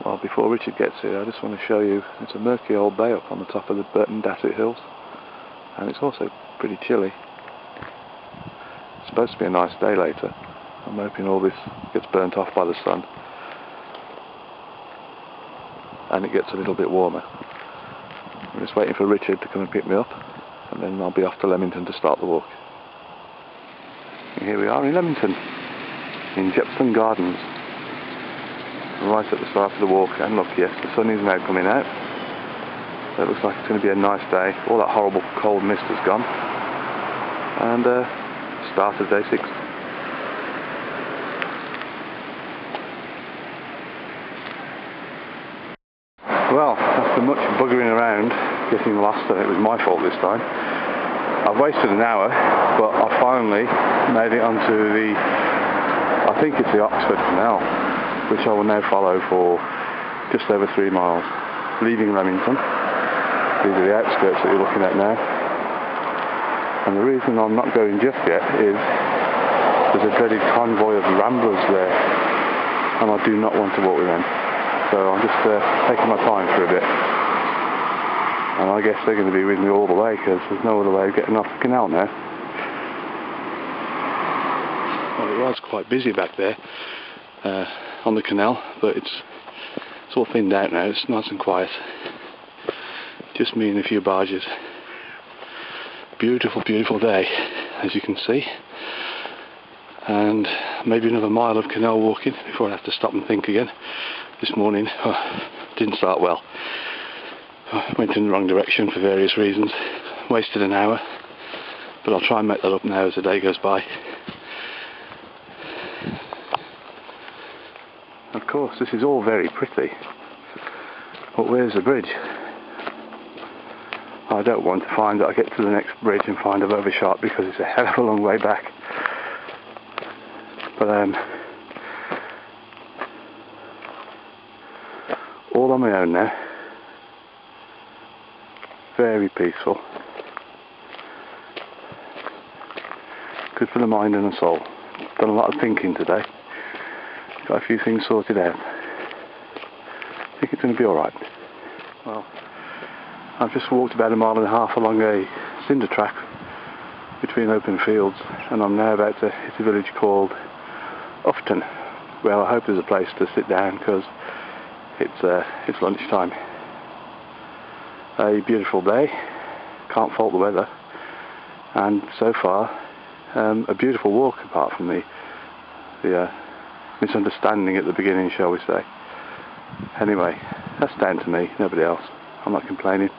Well, before Richard gets here, I just want to show you, it's a murky old bay up on the top of the Burton Dasset hills, and it's also pretty chilly. It's supposed to be a nice day later. I'm hoping all this gets burnt off by the sun and it gets a little bit warmer. I'm just waiting for Richard to come and pick me up, and then I'll be off to Leamington to start the walk. And here we are in Leamington, in Jepson Gardens, right at the start of the walk. And look, yes, the sun is now coming out, so it looks like it's going to be a nice day. All that horrible cold mist has gone, and start of day 6. Well, after much buggering around, getting lost, and it was my fault this time, I've wasted an hour, but I finally made it onto the, I think it's the Oxford Canal, which I will now follow for just over 3 miles, leaving Leamington. These are the outskirts that you're looking at now. And the reason I'm not going just yet is there's a dreaded convoy of ramblers there, and I do not want to walk with them. So I'm just taking my time for a bit. And I guess they're going to be with me all the way, because there's no other way of getting off the canal now. Well, it was quite busy back there on the canal, but it's all thinned out now. It's nice and quiet. Just me and a few barges. Beautiful, beautiful day, as you can see. And maybe another mile of canal walking before I have to stop and think again. This morning didn't start well. I went in the wrong direction for various reasons. Wasted an hour, but I'll try and make that up now as the day goes by. Of course, this is all very pretty, but where's the bridge? I don't want to find that I get to the next bridge and find I've overshot, because it's a hell of a long way back. But all on my own now. Very peaceful. Good for the mind and the soul. Done a lot of thinking today. Got a few things sorted out. I think it's going to be alright. Well, I've just walked about 1.5 miles along a cinder track between open fields, and I'm now about to hit a village called Burton. Well, I hope there's a place to sit down, because it's lunchtime. A beautiful day, can't fault the weather, and so far a beautiful walk, apart from the misunderstanding at the beginning, shall we say. Anyway, that's down to me, nobody else. I'm not complaining.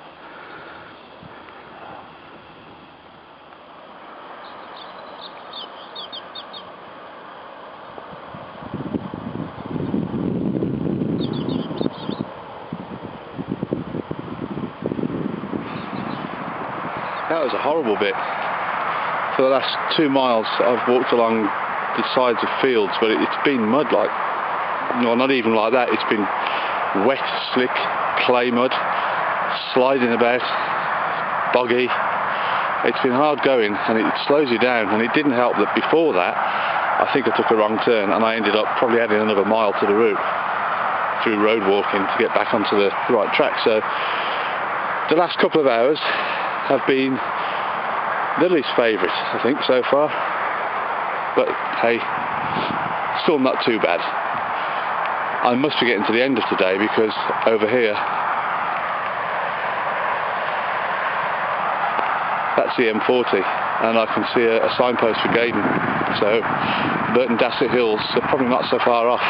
That was a horrible bit. For the last 2 miles I've walked along the sides of fields, but it's been mud, like, no, not even like that. It's been wet, slick, clay mud, sliding about, boggy. It's been hard going, and it slows you down. And it didn't help that before that I think I took a wrong turn, and I ended up probably adding another mile to the route through road walking to get back onto the right track. So the last couple of hours have been the least favourite, I think, so far. But hey, still not too bad. I must be getting to the end of today, because over here, that's the M40, and I can see a signpost for Gaydon. So Burton Dasset Hills are probably not so far off.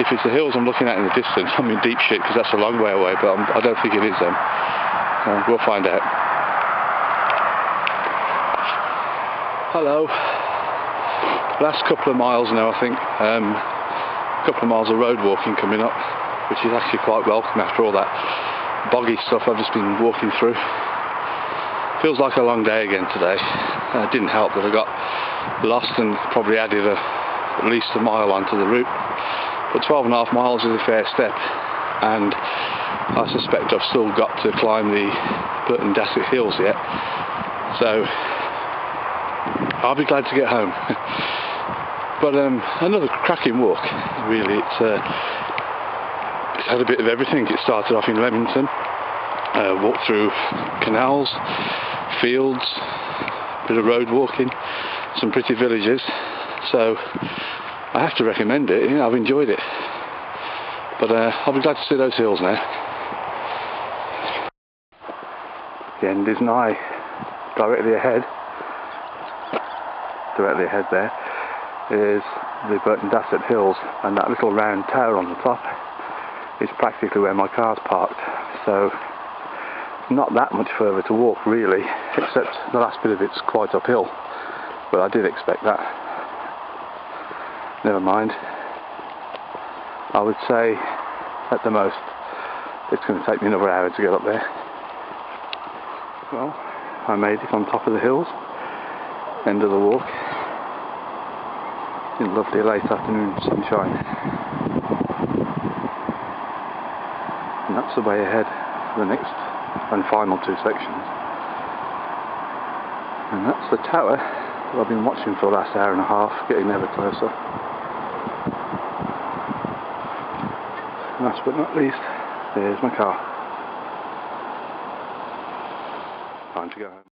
If it's the hills I'm looking at in the distance, I'm in deep shit, because that's a long way away, but I don't think it is them. We'll find out. Hello. Last couple of miles now, I think. A couple of miles of road walking coming up, which is actually quite welcome after all that boggy stuff I've just been walking through. Feels like a long day again today. It didn't help that I got lost and probably added at least a mile onto the route. But 12.5 miles is a fair step, and I suspect I've still got to climb the Burton Dasset Hills yet. So I'll be glad to get home. But another cracking walk, really. It's had a bit of everything. It started off in Leamington, walked through canals, fields, a bit of road walking, some pretty villages. So I have to recommend it. You know, I've enjoyed it. But I'll be glad to see those hills now. The end is nigh. Directly ahead there is the Burton Dasset hills, and that little round tower on the top is practically where my car's parked. So not that much further to walk really, except the last bit of it's quite uphill, but I did expect that. Never mind. I would say at the most it's going to take me another hour to get up there. Well, I made it on top of the hills, end of the walk, in lovely late afternoon sunshine. And that's the way ahead for the next and final two sections. And that's the tower that I've been watching for the last hour and a half, getting ever closer. Last but not least, there's my car. Time to go home.